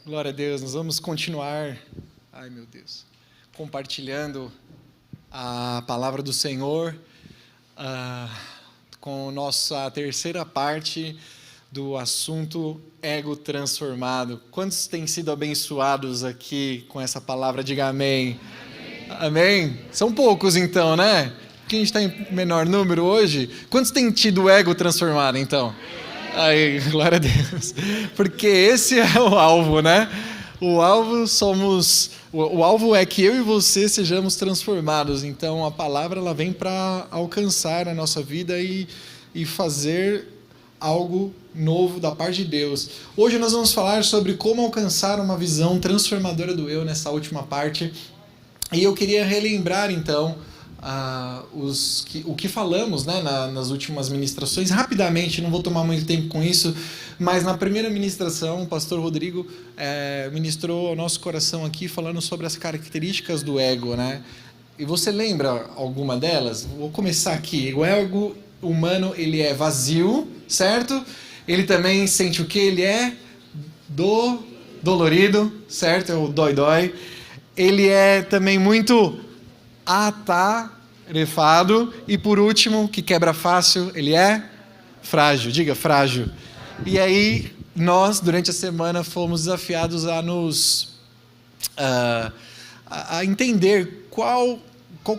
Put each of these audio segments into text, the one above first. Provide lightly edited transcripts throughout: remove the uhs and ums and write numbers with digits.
Glória a Deus, nós vamos continuar, compartilhando a palavra do Senhor com nossa terceira parte do assunto ego transformado. Quantos têm sido abençoados aqui com essa palavra? Diga amém. Amém? São poucos então, né? Porque a gente está em menor número hoje. Quantos têm tido o ego transformado então? Aí, glória a Deus, porque esse é o alvo, né? O alvo é que eu e você sejamos transformados. Então a palavra ela vem para alcançar a nossa vida e fazer algo novo da parte de Deus. Hoje nós vamos falar sobre como alcançar uma visão transformadora do eu nessa última parte. E eu queria relembrar então o que falamos, né, nas últimas ministrações, rapidamente, não vou tomar muito tempo com isso, mas na primeira ministração o pastor Rodrigo ministrou ao nosso coração aqui falando sobre as características do ego, né? E você lembra alguma delas? Vou começar aqui. O ego humano, ele é vazio, certo? Ele também sente o que? Ele é dolorido, certo? É o dói-dói. Ele é também muito atarefado. E por último, que quebra fácil, ele é frágil. Diga, frágil. E aí, nós, durante a semana, fomos desafiados a entender qual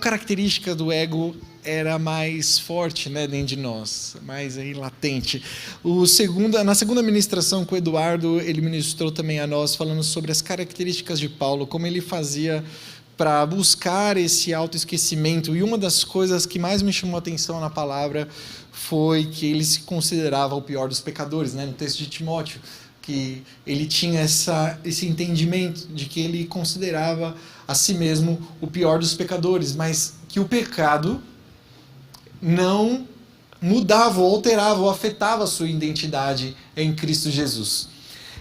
característica do ego era mais forte, né, dentro de nós, mais aí latente. Na segunda ministração com o Eduardo, ele ministrou também a nós, falando sobre as características de Paulo, como ele fazia para buscar esse autoesquecimento. E uma das coisas que mais me chamou a atenção na palavra foi que ele se considerava o pior dos pecadores, né, no texto de Timóteo, que ele tinha esse entendimento de que ele considerava a si mesmo o pior dos pecadores, mas que o pecado não mudava, ou alterava, ou afetava a sua identidade em Cristo Jesus.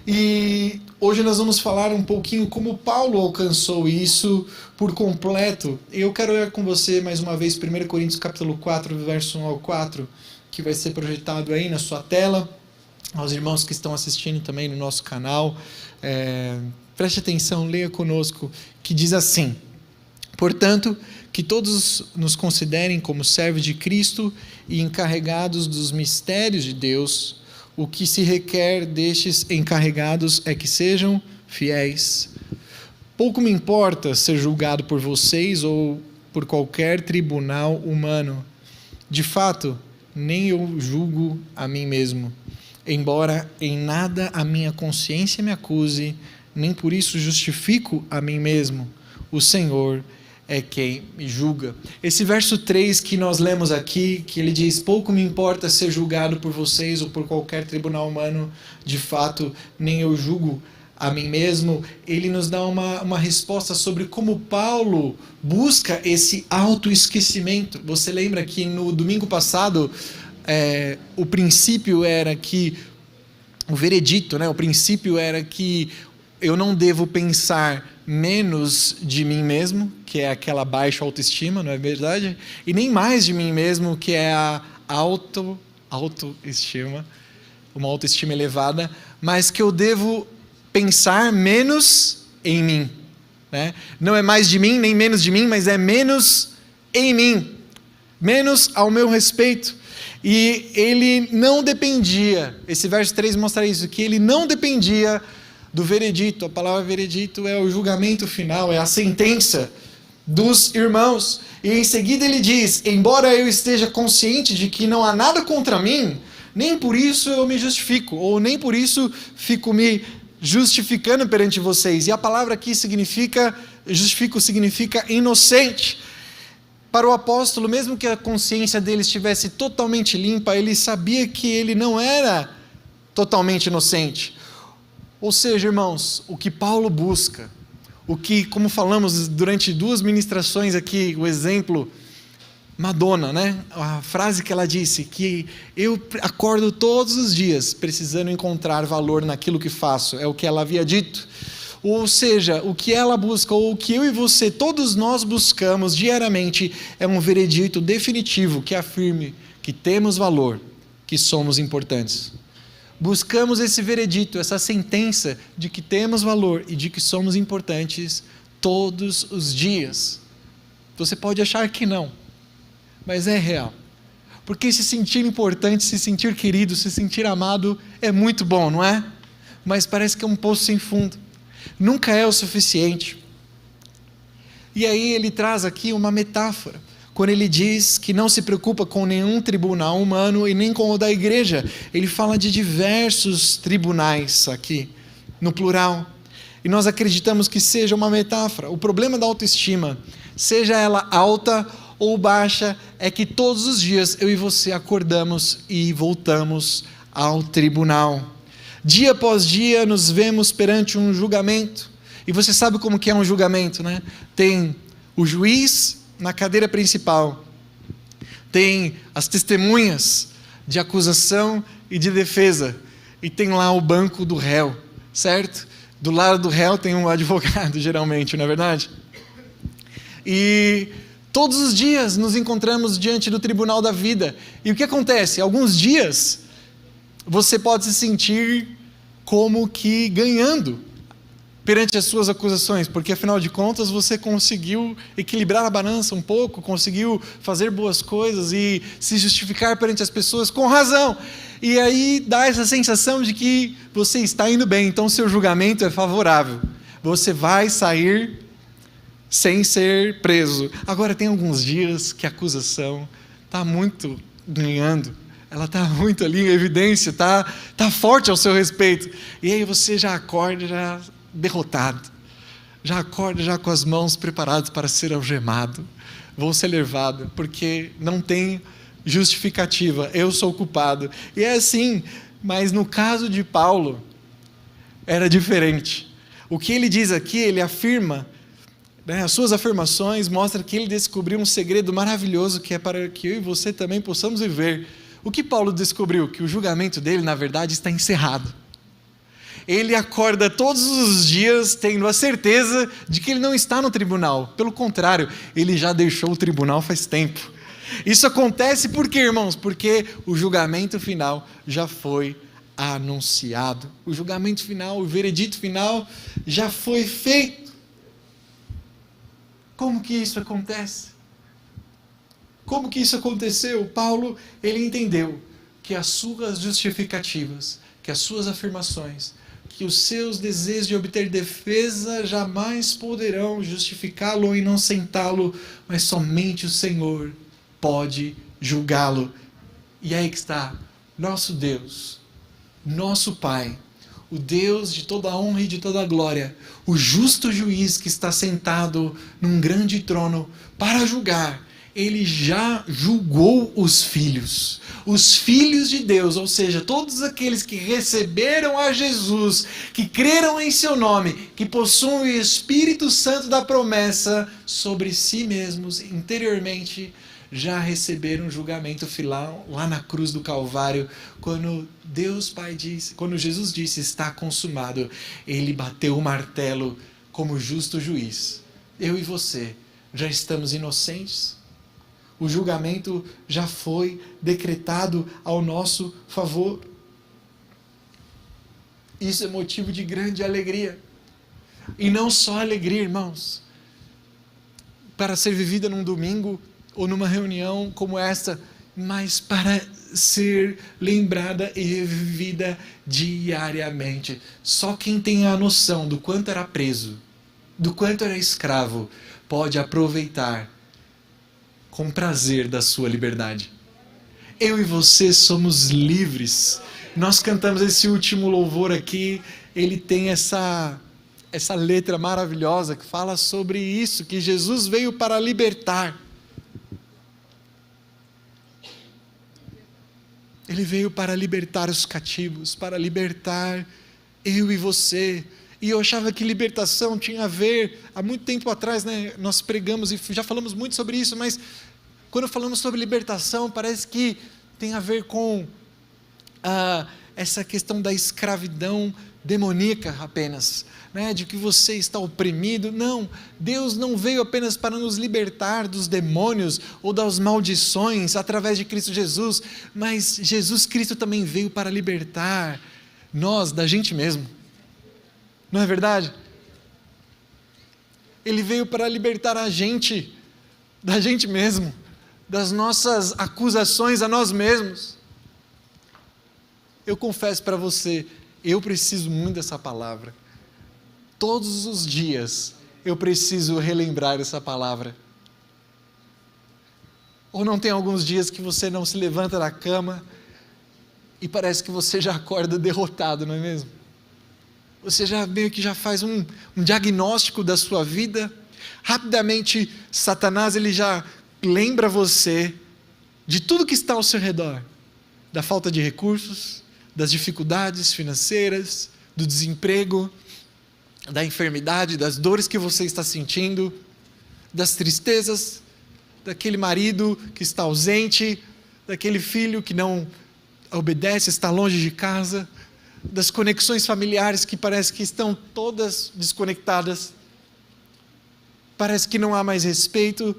E hoje nós vamos falar um pouquinho como Paulo alcançou isso por completo. Eu quero ler com você mais uma vez 1 Coríntios capítulo 4, verso 1 ao 4, que vai ser projetado aí na sua tela. Aos irmãos que estão assistindo também no nosso canal, preste atenção, leia conosco, que diz assim: portanto, que todos nos considerem como servos de Cristo e encarregados dos mistérios de Deus. O que se requer destes encarregados é que sejam fiéis. Pouco me importa ser julgado por vocês ou por qualquer tribunal humano. De fato, nem eu julgo a mim mesmo, embora em nada a minha consciência me acuse, nem por isso justifico a mim mesmo. O Senhor é quem me julga. Esse verso 3 que nós lemos aqui, que ele diz: pouco me importa ser julgado por vocês ou por qualquer tribunal humano, de fato, nem eu julgo a mim mesmo. Ele nos dá uma resposta sobre como Paulo busca esse autoesquecimento. Você lembra que no domingo passado, o princípio era que, o veredito, né? O princípio era que eu não devo pensar menos de mim mesmo, que é aquela baixa autoestima, não é verdade? E nem mais de mim mesmo, que é a autoestima, uma autoestima elevada, mas que eu devo pensar menos em mim, né? Não é mais de mim, nem menos de mim, mas é menos em mim, menos ao meu respeito. E ele não dependia, esse verso 3 mostra isso, que ele não dependia do veredito. A palavra veredito é o julgamento final, é a sentença dos irmãos. E em seguida ele diz: embora eu esteja consciente de que não há nada contra mim, nem por isso eu me justifico, ou nem por isso fico me justificando perante vocês. E a palavra aqui justifico significa inocente. Para o apóstolo, mesmo que a consciência dele estivesse totalmente limpa, ele sabia que ele não era totalmente inocente. Ou seja, irmãos, o que Paulo busca, o que, como falamos durante 2 ministrações aqui, o exemplo, Madonna, né? A frase que ela disse, que eu acordo todos os dias precisando encontrar valor naquilo que faço, é o que ela havia dito. Ou seja, o que ela busca, ou o que eu e você, todos nós buscamos diariamente, é um veredito definitivo que afirme que temos valor, que somos importantes. buscamos esse veredito, essa sentença de que temos valor e de que somos importantes todos os dias. Você pode achar que não, mas é real. Porque se sentir importante, se sentir querido, se sentir amado é muito bom, não é? Mas parece que é um poço sem fundo. Nunca é o suficiente. E aí ele traz aqui uma metáfora, quando ele diz que não se preocupa com nenhum tribunal humano e nem com o da igreja. Ele fala de diversos tribunais aqui, no plural. E nós acreditamos que seja uma metáfora. O problema da autoestima, seja ela alta ou baixa, é que todos os dias eu e você acordamos e voltamos ao tribunal. Dia após dia nos vemos perante um julgamento. E você sabe como que é um julgamento, né? Tem o juiz na cadeira principal, tem as testemunhas de acusação e de defesa, e tem lá o banco do réu, certo? Do lado do réu tem um advogado, geralmente, não é verdade? E todos os dias nos encontramos diante do tribunal da vida. E o que acontece? Alguns dias você pode se sentir como que ganhando perante as suas acusações, porque afinal de contas você conseguiu equilibrar a balança um pouco, conseguiu fazer boas coisas e se justificar perante as pessoas com razão. E aí dá essa sensação de que você está indo bem, então seu julgamento é favorável. Você vai sair sem ser preso. Agora tem alguns dias que a acusação está muito ganhando, ela está muito ali em evidência, está forte ao seu respeito. E aí você já acorda já derrotado, já acorda já com as mãos preparadas para ser algemado, vou ser levado, porque não tem justificativa, eu sou culpado. E é assim, mas no caso de Paulo, era diferente. O que ele diz aqui, ele afirma, as suas afirmações mostram que ele descobriu um segredo maravilhoso que é para que eu e você também possamos viver. O que Paulo descobriu? Que o julgamento dele, na verdade, está encerrado. Ele acorda todos os dias tendo a certeza de que ele não está no tribunal. Pelo contrário, ele já deixou o tribunal faz tempo. Isso acontece por quê, irmãos? Porque o julgamento final já foi anunciado. O julgamento final, o veredito final já foi feito. Como que isso acontece? Como que isso aconteceu? Paulo, ele entendeu que as suas justificativas, que as suas afirmações, que os seus desejos de obter defesa jamais poderão justificá-lo ou inocentá-lo, mas somente o Senhor pode julgá-lo. E aí que está, nosso Deus, nosso Pai, o Deus de toda a honra e de toda a glória, o justo juiz que está sentado num grande trono para julgar, ele já julgou os filhos de Deus, ou seja, todos aqueles que receberam a Jesus, que creram em seu nome, que possuem o Espírito Santo da promessa sobre si mesmos interiormente, já receberam o julgamento final lá na cruz do Calvário, quando Deus Pai disse, quando Jesus disse está consumado, ele bateu o martelo como justo juiz. Eu e você já estamos inocentes. O julgamento já foi decretado ao nosso favor. Isso é motivo de grande alegria. E não só alegria, irmãos, para ser vivida num domingo ou numa reunião como esta, mas para ser lembrada e revivida diariamente. Só quem tem a noção do quanto era preso, do quanto era escravo, pode aproveitar com prazer da sua liberdade. Eu e você somos livres. Nós cantamos esse último louvor aqui, ele tem essa letra maravilhosa que fala sobre isso, que Jesus veio para libertar. Ele veio para libertar os cativos, para libertar eu e você. E eu achava que libertação tinha a ver, há muito tempo atrás, né, nós pregamos e já falamos muito sobre isso, mas quando falamos sobre libertação, parece que tem a ver com essa questão da escravidão demoníaca apenas, né, de que você está oprimido. Não, Deus não veio apenas para nos libertar dos demônios ou das maldições através de Cristo Jesus, mas Jesus Cristo também veio para libertar nós da gente mesmo. Não é verdade? Ele veio para libertar a gente da gente mesmo, das nossas acusações a nós mesmos. Eu confesso para você, eu preciso muito dessa palavra. Todos os dias eu preciso relembrar essa palavra. Ou não tem alguns dias que você não se levanta da cama e parece que você já acorda derrotado, não é mesmo? Você já meio que já faz um diagnóstico da sua vida. Rapidamente, Satanás ele já lembra você de tudo que está ao seu redor. Da falta de recursos, das dificuldades financeiras, do desemprego, da enfermidade, das dores que você está sentindo, das tristezas, daquele marido que está ausente, daquele filho que não obedece, está longe de casa, das conexões familiares que parece que estão todas desconectadas, parece que não há mais respeito.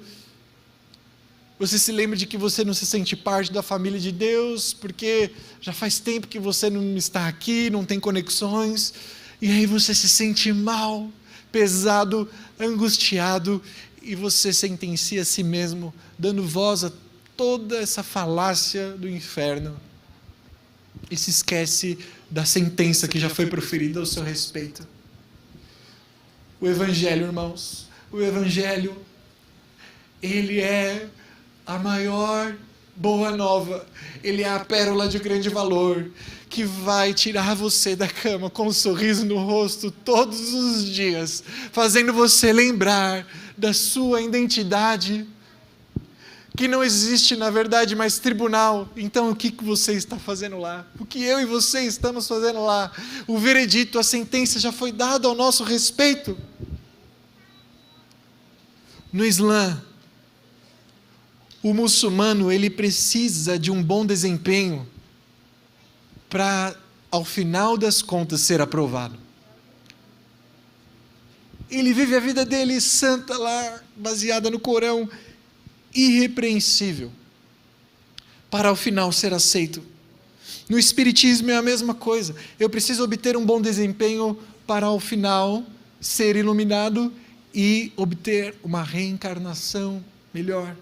Você se lembra de que você não se sente parte da família de Deus, porque já faz tempo que você não está aqui, não tem conexões, e aí você se sente mal, pesado, angustiado, e você sentencia a si mesmo, dando voz a toda essa falácia do inferno, e se esquece da sentença que já foi proferida ao seu respeito. O Evangelho, irmãos, o Evangelho, ele é a maior boa nova, ele é a pérola de grande valor, que vai tirar você da cama com um sorriso no rosto todos os dias, fazendo você lembrar da sua identidade, que não existe na verdade mais tribunal. Então o que você está fazendo lá? O que eu e você estamos fazendo lá? O veredito, a sentença já foi dada ao nosso respeito. No Islã, o muçulmano ele precisa de um bom desempenho para, ao final das contas, ser aprovado. Ele vive a vida dele santa lá, baseada no Corão, irrepreensível, para ao final ser aceito. No Espiritismo é a mesma coisa. Eu preciso obter um bom desempenho para ao final ser iluminado e obter uma reencarnação melhor.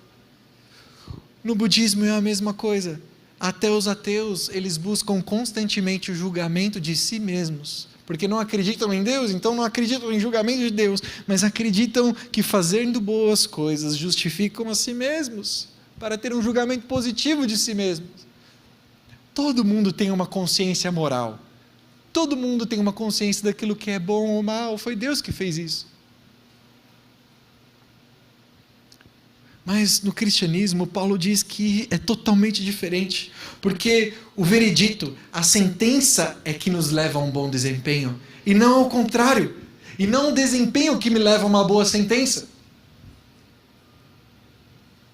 No Budismo é a mesma coisa. Até os ateus, eles buscam constantemente o julgamento de si mesmos, porque não acreditam em Deus, então não acreditam em julgamento de Deus, mas acreditam que fazendo boas coisas justificam a si mesmos, para ter um julgamento positivo de si mesmos. Todo mundo tem uma consciência moral, todo mundo tem uma consciência daquilo que é bom ou mal, foi Deus que fez isso. Mas no cristianismo, Paulo diz que é totalmente diferente, porque o veredito, a sentença é que nos leva a um bom desempenho, e não ao contrário, e não o desempenho que me leva a uma boa sentença.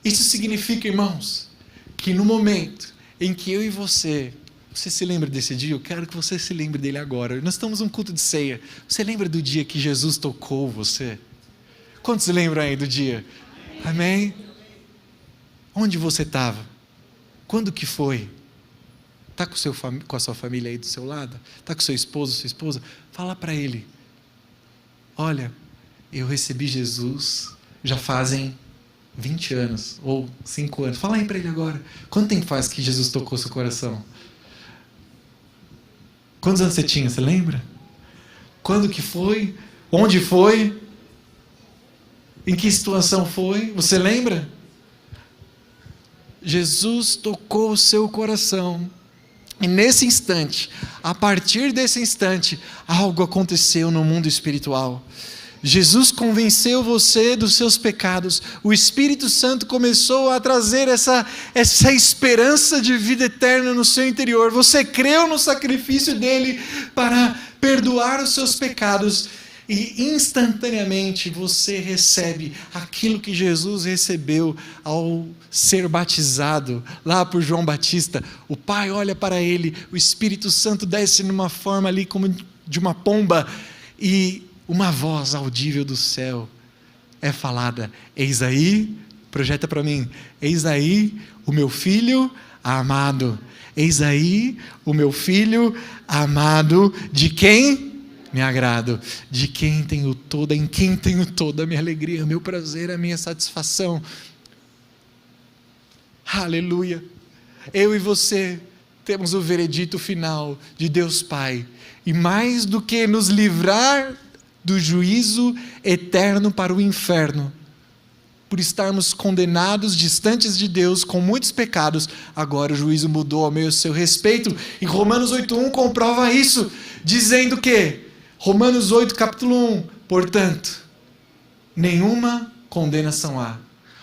Isso significa, irmãos, que no momento em que eu e você se lembra desse dia? Eu quero que você se lembre dele agora. Nós estamos num culto de ceia. Você lembra do dia que Jesus tocou você? Quantos lembram aí do dia? Amém? Onde você estava? Quando que foi? Está com a sua família aí do seu lado? Está com seu esposo, sua esposa? Fala para ele: olha, eu recebi Jesus já fazem 20 anos, ou 5 anos. Fala aí para ele agora. Quanto tempo faz que Jesus tocou seu coração? Quantos anos você tinha, você lembra? Quando que foi? Onde foi? Em que situação foi? Você lembra? Jesus tocou o seu coração. E nesse instante, a partir desse instante, algo aconteceu no mundo espiritual. Jesus convenceu você dos seus pecados. O Espírito Santo começou a trazer essa esperança de vida eterna no seu interior. Você creu no sacrifício dele para perdoar os seus pecados. E instantaneamente você recebe aquilo que Jesus recebeu ao ser batizado lá por João Batista. O Pai olha para ele, o Espírito Santo desce numa forma ali como de uma pomba, e uma voz audível do céu é falada: eis aí, projeta para mim, eis aí o meu filho amado. Eis aí o meu filho amado, de quem me agrado, em quem tenho toda a minha alegria, meu prazer, a minha satisfação. Aleluia. Eu e você temos o veredito final de Deus Pai, e mais do que nos livrar do juízo eterno para o inferno, por estarmos condenados, distantes de Deus, com muitos pecados, agora o juízo mudou ao meu seu respeito, e Romanos 8:1 comprova isso, dizendo que, Romanos 8, capítulo 1, portanto, nenhuma condenação há.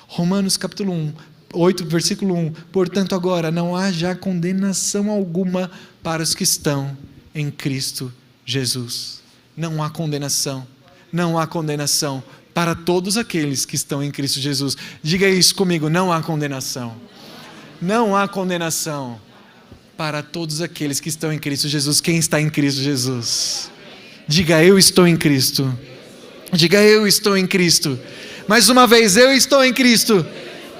Romanos capítulo 1, 8, versículo 1, portanto agora não há já condenação alguma para os que estão em Cristo Jesus. Não há condenação, não há condenação para todos aqueles que estão em Cristo Jesus. Diga isso comigo, não há condenação. Não há condenação para todos aqueles que estão em Cristo Jesus. Quem está em Cristo Jesus? Diga, eu estou em Cristo. Diga, eu estou em Cristo. Mais uma vez, eu estou em Cristo.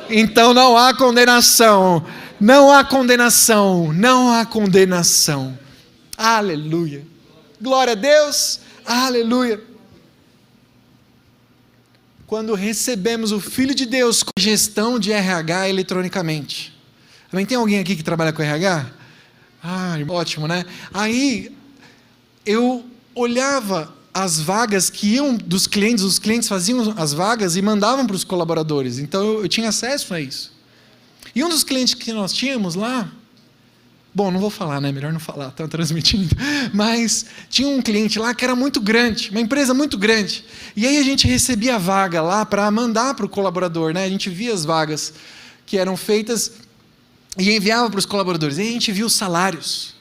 Então não há condenação. Não há condenação. Não há condenação. Aleluia. Glória a Deus. Aleluia. Quando recebemos o Filho de Deus com gestão de RH eletronicamente. Também tem alguém aqui que trabalha com RH? Ótimo, né? Aí eu olhava as vagas que iam dos clientes, os clientes faziam as vagas e mandavam para os colaboradores. Então eu tinha acesso a isso. E um dos clientes que nós tínhamos lá, bom, não vou falar, né? Melhor não falar, estão transmitindo. Mas tinha um cliente lá que era muito grande, uma empresa muito grande. E aí a gente recebia a vaga lá para mandar para o colaborador, né? A gente via as vagas que eram feitas e enviava para os colaboradores. E aí a gente via os salários.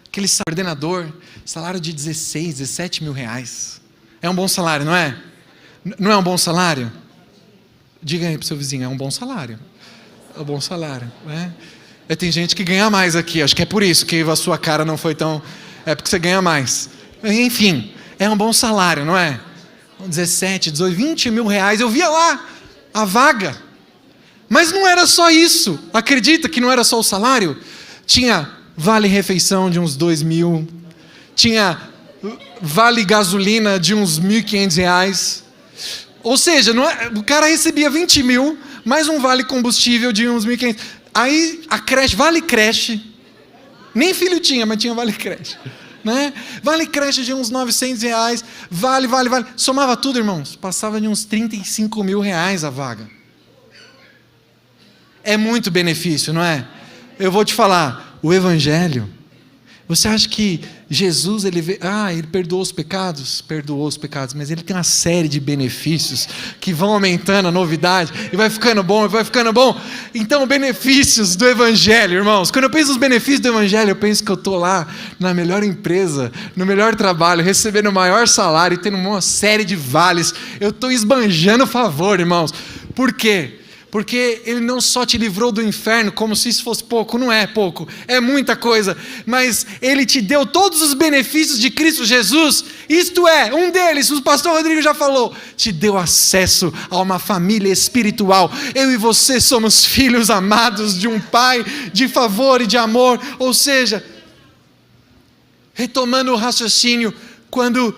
Aquele coordenador, salário de 16, 17 mil reais. É um bom salário, não é? Não é um bom salário? Diga aí para o seu vizinho, é um bom salário. É um bom salário, né? Tem gente que ganha mais aqui, acho que é por isso que a sua cara não foi tão... É porque você ganha mais. Enfim, é um bom salário, não é? 17, 18, 20 mil reais, eu via lá a vaga. Mas não era só isso. Acredita que não era só o salário? Tinha vale refeição de uns 2 mil, tinha vale gasolina de uns 1.500 reais. Ou seja, o cara recebia 20 mil, mais um vale combustível de uns 1.500. Aí a creche, vale creche, nem filho tinha, mas tinha vale creche, né? Vale creche de uns 900 reais, vale, somava tudo, irmãos, passava de uns 35 mil reais a vaga. É muito benefício, não é? Eu vou te falar, o Evangelho, você acha que Jesus, ele perdoou os pecados, mas ele tem uma série de benefícios que vão aumentando a novidade, e vai ficando bom. Então, benefícios do Evangelho, irmãos, quando eu penso nos benefícios do Evangelho, eu penso que eu estou lá na melhor empresa, no melhor trabalho, recebendo o maior salário, tendo uma série de vales, eu estou esbanjando favor, irmãos. Por quê? Porque ele não só te livrou do inferno, como se isso fosse pouco, não é pouco, é muita coisa, mas ele te deu todos os benefícios de Cristo Jesus, isto é, um deles, o pastor Rodrigo já falou, te deu acesso a uma família espiritual. Eu e você somos filhos amados de um Pai de favor e de amor. Ou seja, retomando o raciocínio, quando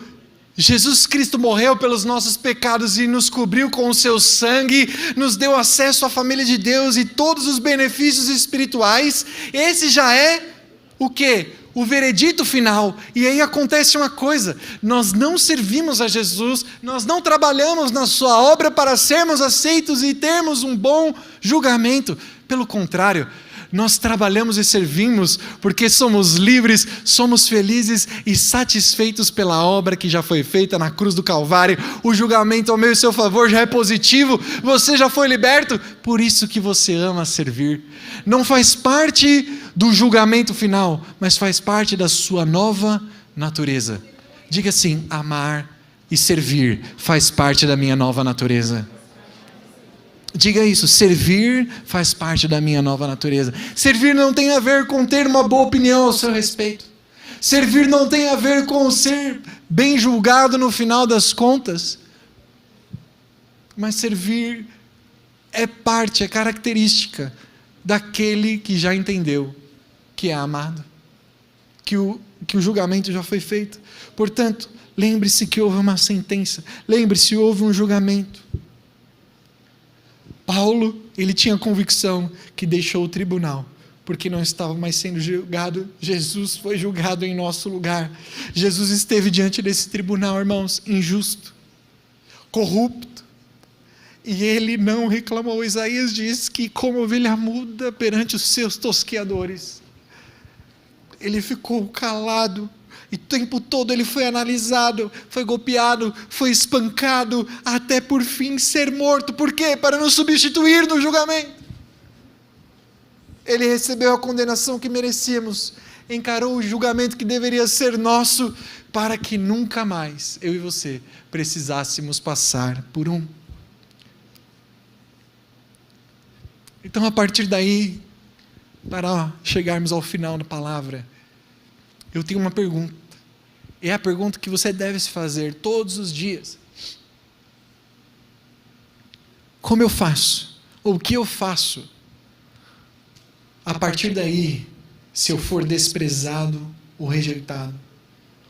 Jesus Cristo morreu pelos nossos pecados e nos cobriu com o seu sangue, nos deu acesso à família de Deus e todos os benefícios espirituais. Esse já é o quê? O veredito final. E aí acontece uma coisa, nós não servimos a Jesus, nós não trabalhamos na sua obra para sermos aceitos e termos um bom julgamento. Pelo contrário, nós trabalhamos e servimos porque somos livres, somos felizes e satisfeitos pela obra que já foi feita na cruz do Calvário. O julgamento ao meu e seu favor já é positivo, você já foi liberto, por isso que você ama servir. Não faz parte do julgamento final, mas faz parte da sua nova natureza. Diga assim, amar e servir faz parte da minha nova natureza. Diga isso, servir faz parte da minha nova natureza. Servir não tem a ver com ter uma boa opinião ao seu respeito. Servir não tem a ver com ser bem julgado no final das contas. Mas servir é parte, é característica daquele que já entendeu que é amado, que o julgamento já foi feito. Portanto, lembre-se que houve uma sentença, lembre-se, houve um julgamento. Paulo, ele tinha convicção que deixou o tribunal, porque não estava mais sendo julgado. Jesus foi julgado em nosso lugar. Jesus esteve diante desse tribunal, irmãos, injusto, corrupto, e ele não reclamou. Isaías diz que como ovelha muda perante os seus tosqueadores, ele ficou calado, e o tempo todo ele foi analisado, foi golpeado, foi espancado, até por fim ser morto. Por quê? Para nos substituir no julgamento. Ele recebeu a condenação que merecíamos, encarou o julgamento que deveria ser nosso, para que nunca mais, eu e você, precisássemos passar por um. Então, a partir daí, para chegarmos ao final da palavra, eu tenho uma pergunta. É a pergunta que você deve se fazer todos os dias. Como eu faço? Ou o que eu faço? A partir daí, se eu for desprezado ou rejeitado?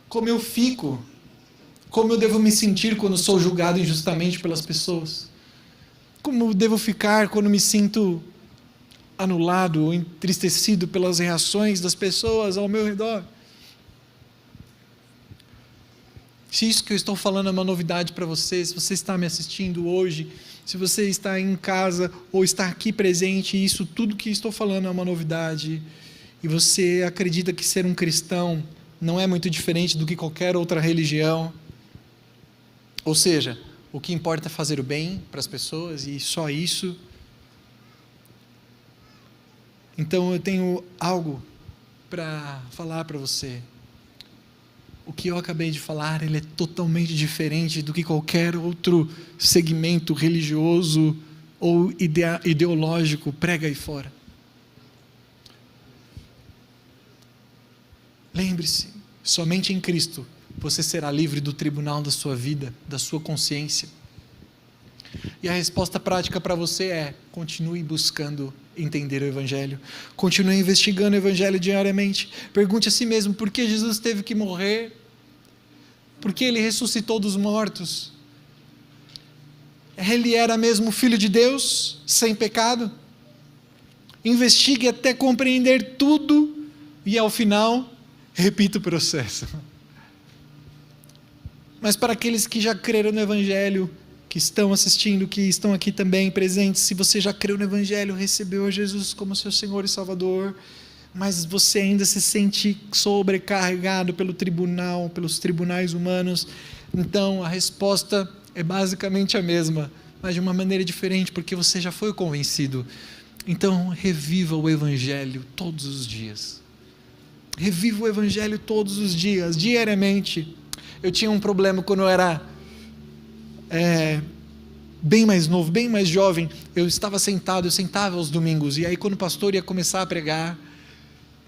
Como eu fico? Como eu devo me sentir quando sou julgado injustamente pelas pessoas? Como eu devo ficar quando me sinto anulado ou entristecido pelas reações das pessoas ao meu redor? Se isso que eu estou falando é uma novidade para você, se você está me assistindo hoje, se você está em casa ou está aqui presente, e isso tudo que estou falando é uma novidade, e você acredita que ser um cristão não é muito diferente do que qualquer outra religião, ou seja, o que importa é fazer o bem para as pessoas e só isso, então eu tenho algo para falar para você. O que eu acabei de falar, ele é totalmente diferente do que qualquer outro segmento religioso ou ideológico prega aí fora. Lembre-se, somente em Cristo você será livre do tribunal da sua vida, da sua consciência. E a resposta prática para você é: continue buscando entender o Evangelho, continue investigando o Evangelho diariamente, pergunte a si mesmo, por que Jesus teve que morrer? Por que Ele ressuscitou dos mortos? Ele era mesmo Filho de Deus, sem pecado? Investigue até compreender tudo, e ao final, repita o processo. Mas para aqueles que já creram no Evangelho, que estão assistindo, que estão aqui também presentes, se você já creu no Evangelho, recebeu a Jesus como seu Senhor e Salvador, mas você ainda se sente sobrecarregado pelo tribunal, pelos tribunais humanos, então a resposta é basicamente a mesma, mas de uma maneira diferente, porque você já foi convencido. Então reviva o Evangelho todos os dias. Reviva o Evangelho todos os dias, diariamente. Eu tinha um problema quando eu era bem mais novo, bem mais jovem. Eu sentava aos domingos, e aí quando o pastor ia começar a pregar,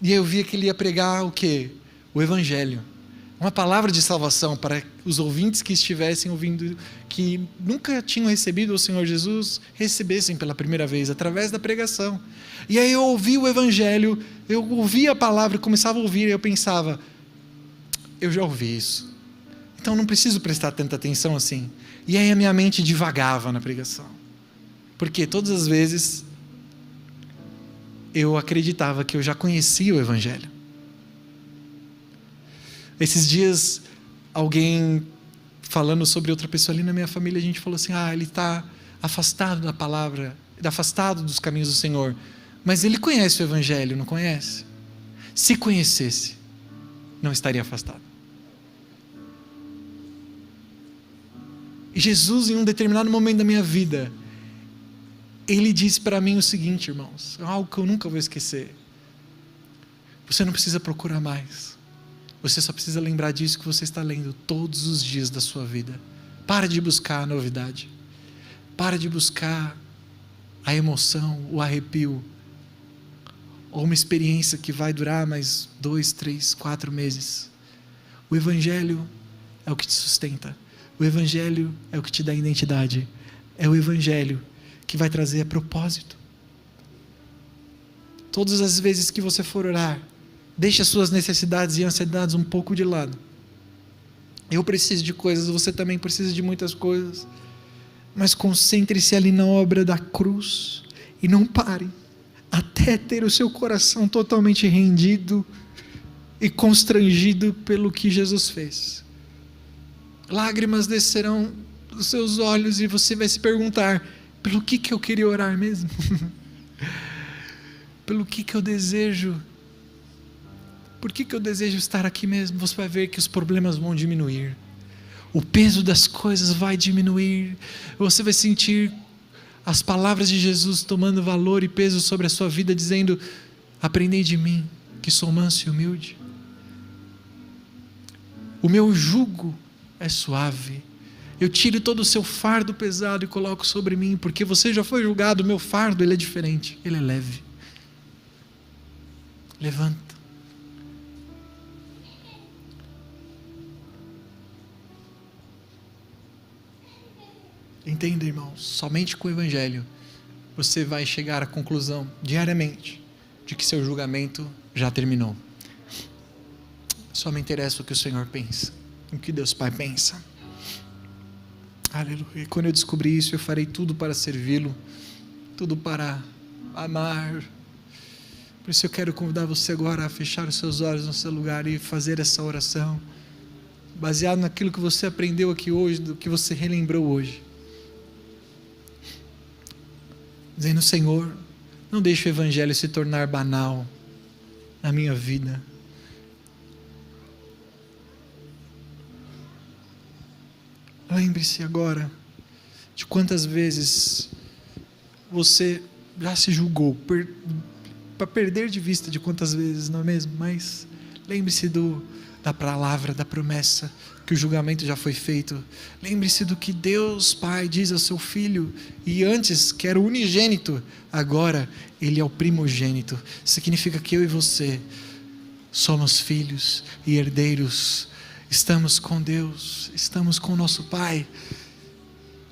e eu via que ele ia pregar o quê? O Evangelho. Uma palavra de salvação para os ouvintes que estivessem ouvindo, que nunca tinham recebido o Senhor Jesus, recebessem pela primeira vez, através da pregação. E aí eu ouvi o Evangelho, eu ouvi a palavra, começava a ouvir, e eu pensava, eu já ouvi isso, então não preciso prestar tanta atenção assim. E aí a minha mente divagava na pregação, porque todas as vezes eu acreditava que eu já conhecia o Evangelho. Esses dias, alguém falando sobre outra pessoa ali na minha família, a gente falou assim, ele está afastado da palavra, afastado dos caminhos do Senhor, mas ele conhece o Evangelho, não conhece? Se conhecesse, não estaria afastado. E Jesus, em um determinado momento da minha vida, Ele disse para mim o seguinte, irmãos, algo que eu nunca vou esquecer: você não precisa procurar mais, você só precisa lembrar disso que você está lendo todos os dias da sua vida. Para de buscar a novidade, para de buscar a emoção, o arrepio, ou uma experiência que vai durar mais 2, 3, 4 meses. O Evangelho é o que te sustenta, o Evangelho é o que te dá identidade, é o Evangelho que vai trazer propósito. Todas as vezes que você for orar, deixe as suas necessidades e ansiedades um pouco de lado. Eu preciso de coisas, você também precisa de muitas coisas, mas concentre-se ali na obra da cruz e não pare até ter o seu coração totalmente rendido e constrangido pelo que Jesus fez. Lágrimas descerão dos seus olhos e você vai se perguntar: pelo que eu queria orar mesmo? Pelo que eu desejo? Por que eu desejo estar aqui mesmo? Você vai ver que os problemas vão diminuir, o peso das coisas vai diminuir, você vai sentir as palavras de Jesus tomando valor e peso sobre a sua vida, dizendo: aprendei de mim, que sou manso e humilde. O meu jugo é suave, eu tiro todo o seu fardo pesado e coloco sobre mim, porque você já foi julgado. O meu fardo, ele é diferente, ele é leve. Levanta. Entenda, irmãos, somente com o Evangelho você vai chegar à conclusão diariamente de que seu julgamento já terminou. Só me interessa o que o Senhor pensa, o que Deus Pai pensa. Aleluia. E quando eu descobri isso, eu farei tudo para servi-lo, tudo para amar. Por isso eu quero convidar você agora a fechar os seus olhos no seu lugar e fazer essa oração, baseado naquilo que você aprendeu aqui hoje, do que você relembrou hoje. Dizendo: Senhor, não deixe o Evangelho se tornar banal na minha vida. Lembre-se agora de quantas vezes você já se julgou, para perder de vista de quantas vezes, não é mesmo? Mas lembre-se da palavra, da promessa, que o julgamento já foi feito. Lembre-se do que Deus Pai diz ao seu Filho, e antes que era o unigênito, agora Ele é o primogênito. Significa que eu e você somos filhos e herdeiros, estamos com Deus, estamos com o nosso Pai.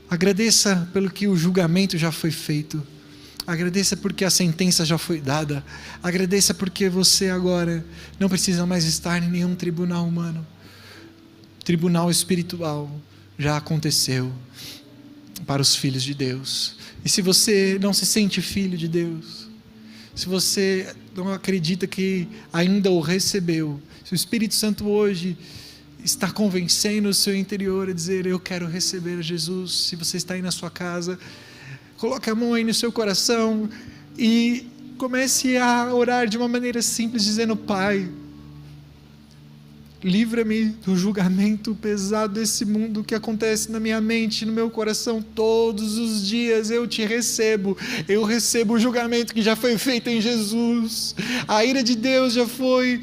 Agradeça pelo que o julgamento já foi feito, agradeça porque a sentença já foi dada, agradeça porque você agora não precisa mais estar em nenhum tribunal humano. Tribunal espiritual já aconteceu para os filhos de Deus. E se você não se sente filho de Deus, se você não acredita que ainda o recebeu, se o Espírito Santo hoje está convencendo o seu interior a dizer: eu quero receber Jesus. Se você está aí na sua casa, coloque a mão aí no seu coração e comece a orar de uma maneira simples, dizendo: Pai, livra-me do julgamento pesado desse mundo que acontece na minha mente, no meu coração todos os dias. Eu te recebo, eu recebo o julgamento que já foi feito em Jesus. A ira de Deus já foi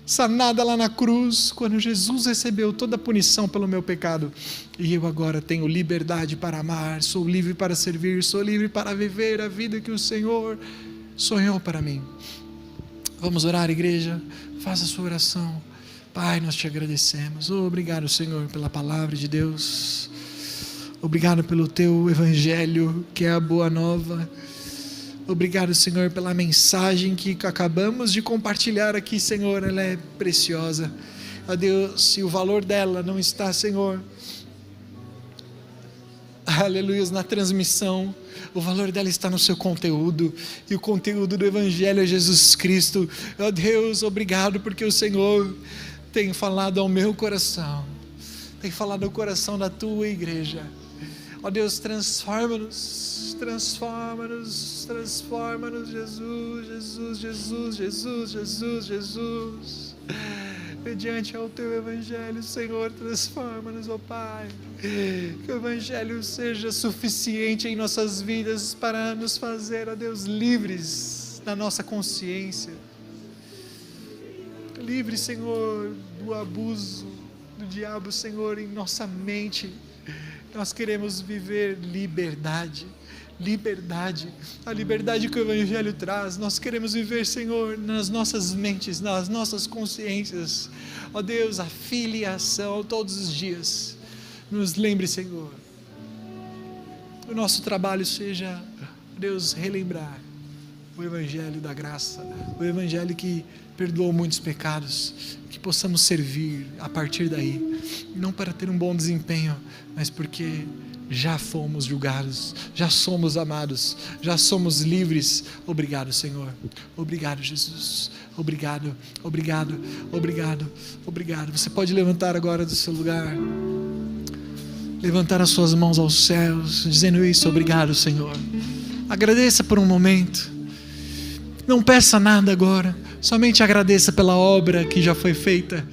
sanada lá na cruz, quando Jesus recebeu toda a punição pelo meu pecado, e eu agora tenho liberdade para amar, sou livre para servir, sou livre para viver a vida que o Senhor sonhou para mim. Vamos orar, igreja? Faça a sua oração. Pai, nós te agradecemos. Obrigado, Senhor, pela palavra de Deus. Obrigado pelo teu Evangelho, que é a boa nova. Obrigado, Senhor, pela mensagem que acabamos de compartilhar aqui, Senhor. Ela é preciosa. Ó Deus, se o valor dela não está, Senhor, aleluia, na transmissão, o valor dela está no seu conteúdo, e o conteúdo do Evangelho é Jesus Cristo. Ó Deus, obrigado porque o Senhor tem falado ao meu coração, tem falado ao coração da tua igreja. Ó Deus, transforma-nos, transforma-nos, transforma-nos, Jesus, Jesus, Jesus, Jesus, Jesus, Jesus, mediante ao teu Evangelho, Senhor, transforma-nos, ó Pai, que o Evangelho seja suficiente em nossas vidas para nos fazer, ó Deus, livres da nossa consciência, livres, Senhor, do abuso do diabo, Senhor, em nossa mente. Nós queremos viver liberdade, liberdade, a liberdade que o Evangelho traz. Nós queremos viver, Senhor, nas nossas mentes, nas nossas consciências, ó Deus, a filiação todos os dias. Nos lembre, Senhor, o nosso trabalho seja, Deus, relembrar o Evangelho da graça, o Evangelho que perdoou muitos pecados, que possamos servir a partir daí, não para ter um bom desempenho, mas porque já fomos julgados, já somos amados, já somos livres. Obrigado, Senhor. Obrigado, Jesus. Obrigado, obrigado, obrigado, obrigado. Você pode levantar agora do seu lugar, levantar as suas mãos aos céus, dizendo isso. Obrigado, Senhor. Agradeça por um momento. Não peça nada agora, somente agradeça pela obra que já foi feita.